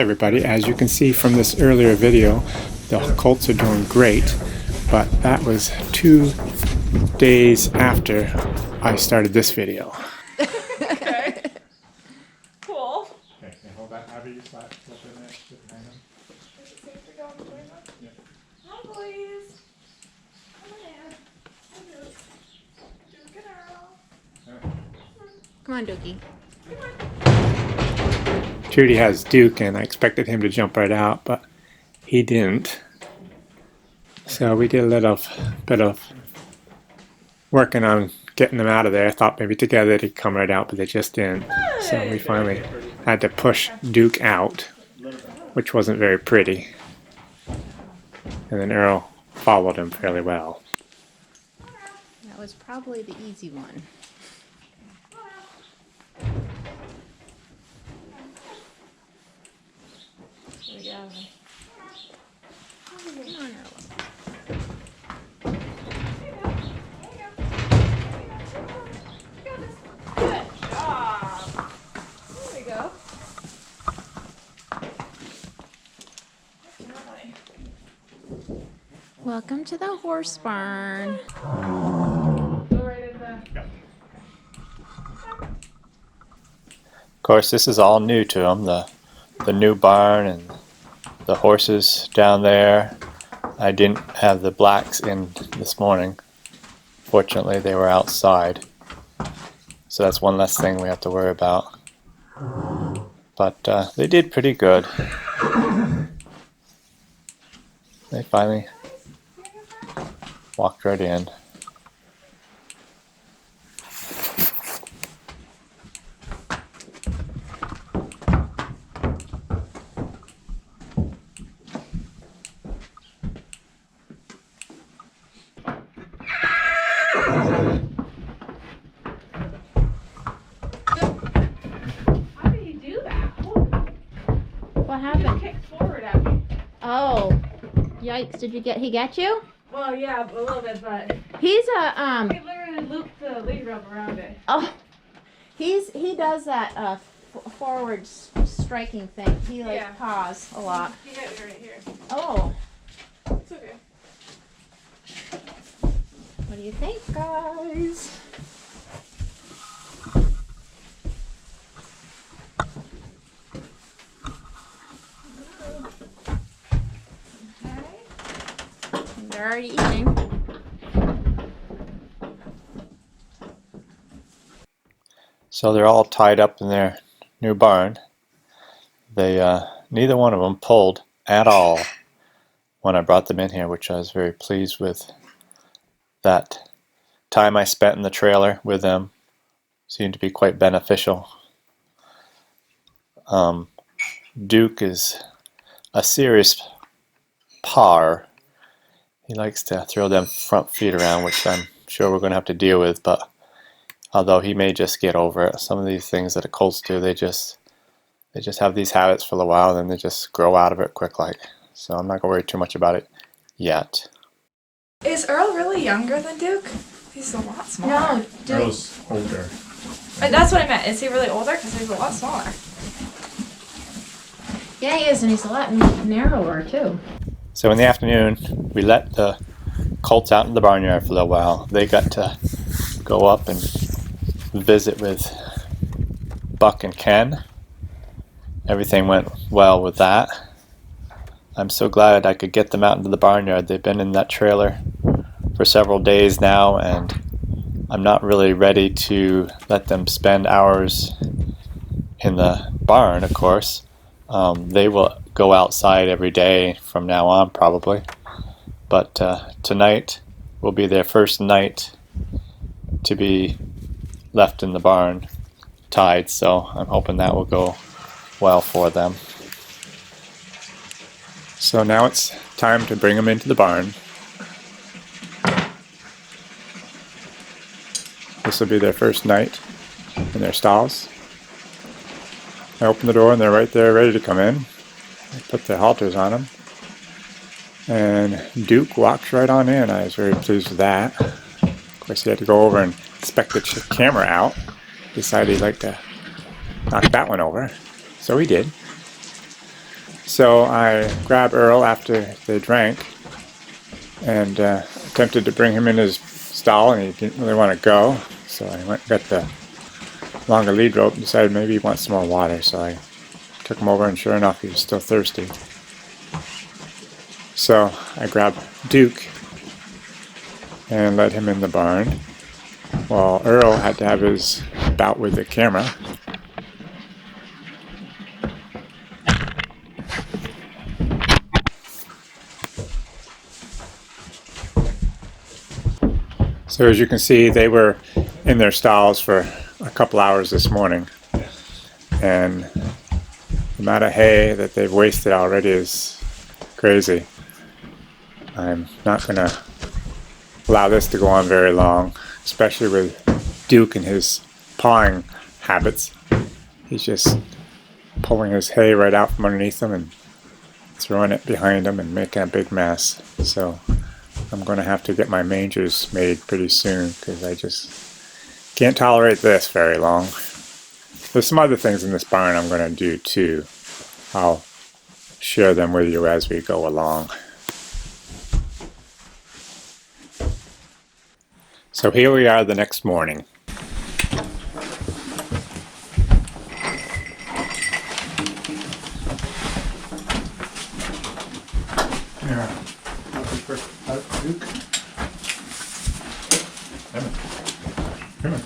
Hi everybody, as you can see from this earlier video, the colts are doing great, but that was 2 days after I started this video. Okay. Cool. Okay, hold that however you slap in there, just behind them. Is it safe to go on the way up? Yeah. Hi boys. Come on in. Hi Duke and Earl. Come on, Dookie. Judy has Duke and I expected him to jump right out, but he didn't. So we did a little bit of working on getting them out of there. I thought maybe together they'd come right out, but they just didn't. So we finally had to push Duke out, which wasn't very pretty. And then Earl followed him fairly well. That was probably the easy one. There we go. Come on, Earl. Good job. There we go. Welcome to the horse barn. Go right in the... Of course, this is all new to them, the new barn and the horses down there. I didn't have the blacks in this morning. Fortunately, they were outside. So that's one less thing we have to worry about. But they did pretty good. They finally walked right in. How did he do that? What He happened? kicked forward at me. Oh, yikes! Did he get you? Well, yeah, a little bit, but He's he literally looped the lead rope around it. oh, he does that forward striking thing. He Yeah. paws a lot. He hit me right here. Oh, It's okay. what do you think, guys? Okay. They're already eating. So they're all tied up in their new barn. They neither one of them pulled at all when I brought them in here, which I was very pleased with. That time I spent in the trailer with them seemed to be quite beneficial. Duke is a serious pawer. He likes to throw them front feet around, which I'm sure we're going to have to deal with, but although he may just get over it. Some of these things that the colts do, they just have these habits for a while, and then they just grow out of it quick like. So I'm not going to worry too much about it yet. Is Earl really younger than Duke? He's a lot smaller. No, Duke. Earl's older. That's what I meant. Is he really older? Because he's a lot smaller. Yeah, he is, and he's a lot narrower too. So in the afternoon, we let the colts out in the barnyard for a little while. They got to go up and visit with Buck and Ken. Everything went well with that. I'm so glad I could get them out into the barnyard. They've been in that trailer for several days now, and I'm not really ready to let them spend hours in the barn, of course. They will go outside every day from now on, probably. But tonight will be their first night to be left in the barn tied, so I'm hoping that will go well for them. So now it's time to bring them into the barn. This will be their first night in their stalls. I open the door and they're right there ready to come in. I put the halters on them. And Duke walks right on in. I was very pleased with that. Of course, he had to go over and inspect the camera out. Decided he'd like to knock that one over. So he did. So I grabbed Earl after they drank and attempted to bring him in his stall, and he didn't really want to go. So I went and got the longer lead rope and decided maybe he wants some more water. So I took him over, and sure enough, he was still thirsty. So I grabbed Duke and led him in the barn, while Earl had to have his bout with the camera. So as you can see, they were in their stalls for a couple hours this morning, and the amount of hay that they've wasted already is crazy. I'm not going to allow this to go on very long, especially with Duke and his pawing habits. He's just pulling his hay right out from underneath him and throwing it behind him and making a big mess. So I'm going to have to get my mangers made pretty soon, because I just can't tolerate this very long. There's some other things in this barn I'm going to do too. I'll share them with you as we go along. So here we are the next morning. Yeah. Duke. Come on. Come on.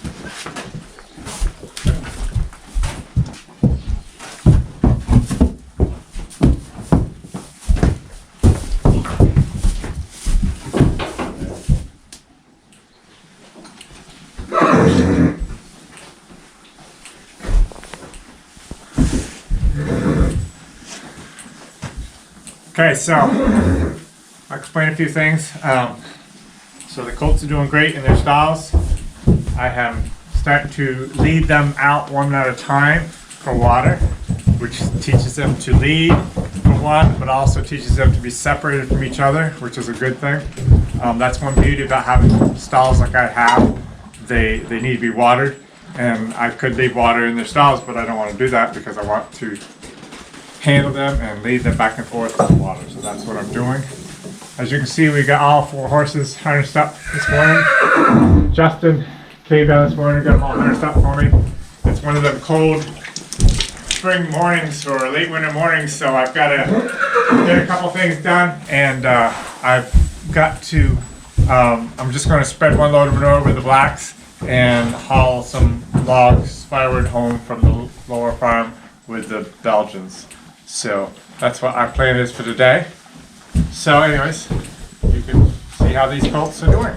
Okay, so I'll explain a few things. So the colts are doing great in their stalls. I am starting to lead them out one at a time for water, which teaches them to lead for one, but also teaches them to be separated from each other, which is a good thing. That's one beauty about having stalls like I have. They need to be watered, and I could leave water in their stalls, but I don't want to do that because I want to handle them and lead them back and forth with the water. So that's what I'm doing. As you can see, we got all 4 horses harnessed up this morning. Justin came down this morning, got them all harnessed up for me. It's one of them cold spring mornings or late winter mornings, so I've got to get a couple things done, and I've got to, I'm just going to spread one load of manure with the blacks and haul some logs, firewood home from the lower farm with the Belgians. So that's what our plan is for today. So anyways, you can see how these colts are doing.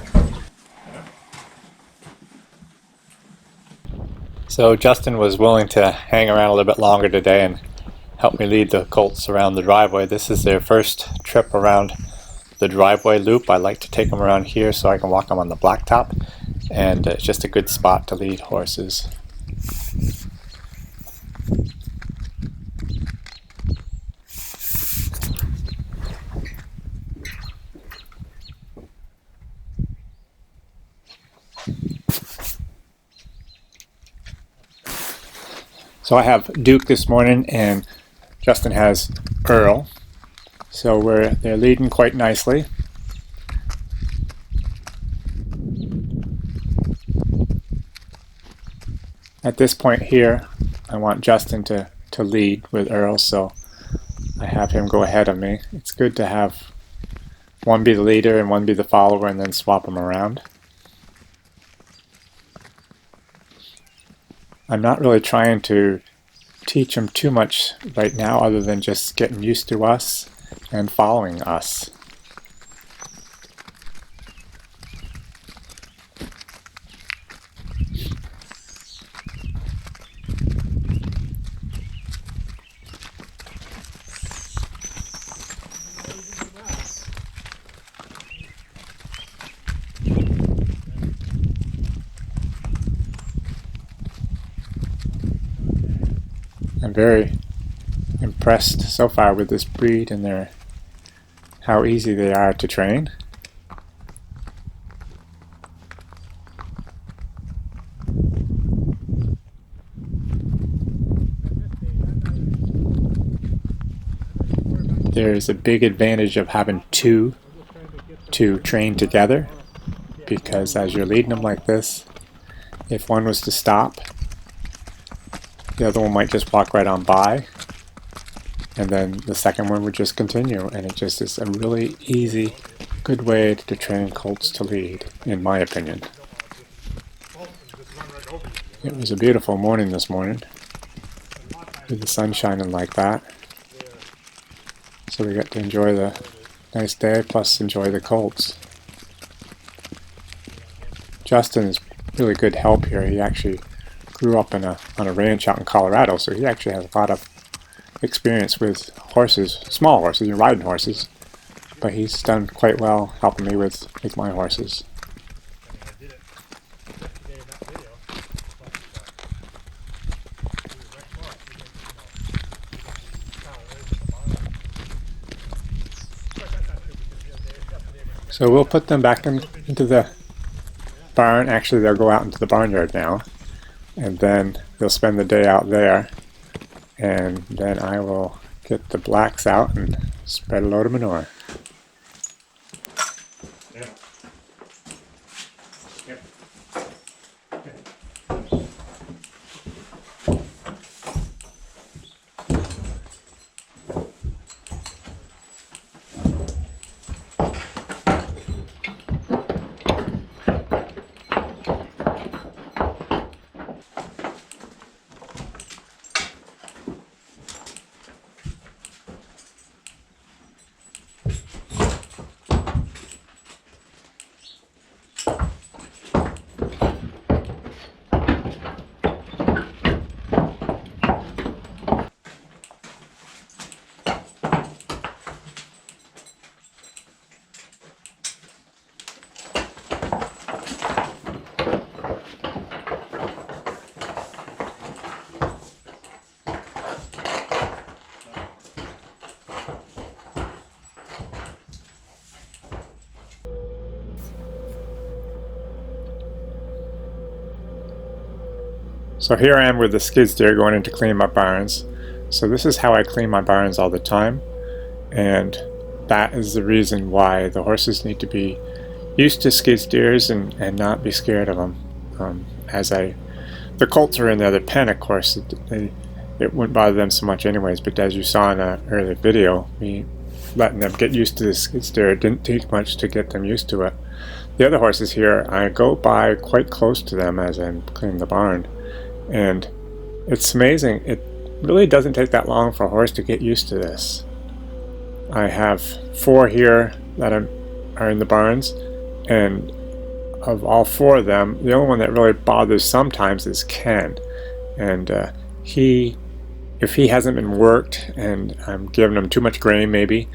So Justin was willing to hang around a little bit longer today and help me lead the colts around the driveway. This is their first trip around the driveway loop. I like to take them around here so I can walk them on the blacktop, and it's just a good spot to lead horses. So I have Duke this morning, and Justin has Earl. So they're leading quite nicely. At this point here, I want Justin to lead with Earl, so I have him go ahead of me. It's good to have one be the leader and one be the follower, and then swap them around. I'm not really trying to teach them too much right now, other than just getting used to us and following us. I'm very impressed so far with this breed and how easy they are to train. there's a big advantage of having two to train together, because as you're leading them like this, if one was to stop, the other one might just walk right on by, and then the second one would just continue, and it just is a really easy, good way to train colts to lead, in my opinion. It was a beautiful morning this morning, with the sun shining like that. So we got to enjoy the nice day, plus enjoy the colts. Justin is really good help here. He actually grew up on a ranch out in Colorado, so he actually has a lot of experience with horses, small horses, riding horses. But he's done quite well helping me with my horses. So we'll put them back into the barn. Actually, they'll go out into the barnyard now, and then they'll spend the day out there, and then I will get the blacks out and spread a load of manure. So here I am with the skid steer going in to clean my barns. So this is how I clean my barns all the time, and that is the reason why the horses need to be used to skid steers and not be scared of them. The colts are in the other pen, of course. It wouldn't bother them so much anyways, but as you saw in an earlier video, me letting them get used to the skid steer, it didn't take much to get them used to it. The other horses here, I go by quite close to them as I'm cleaning the barn. And it's amazing. It really doesn't take that long for a horse to get used to this. I have 4 here that are in the barns, and of all 4 of them, the only one that really bothers sometimes is Ken. And if he hasn't been worked and I'm giving him too much grain maybe,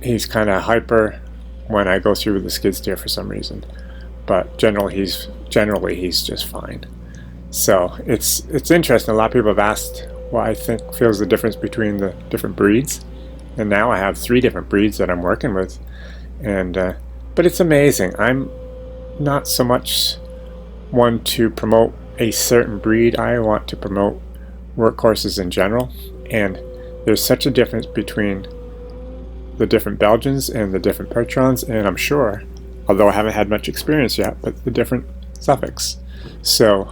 he's kind of hyper when I go through with the skid steer for some reason. But generally he's just fine. So it's interesting. A lot of people have asked what I think feels the difference between the different breeds, and now I have 3 different breeds that I'm working with, and but it's amazing. I'm not so much one to promote a certain breed. I want to promote workhorses in general, and there's such a difference between the different Belgians and the different Percherons, and I'm sure, although I haven't had much experience yet, but the different Suffocks. So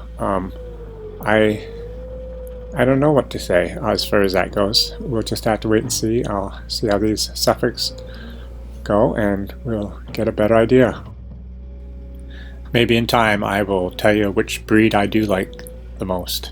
I don't know what to say as far as that goes. We'll just have to wait and see. I'll see how these Suffocks go, and we'll get a better idea. Maybe in time I will tell you which breed I do like the most.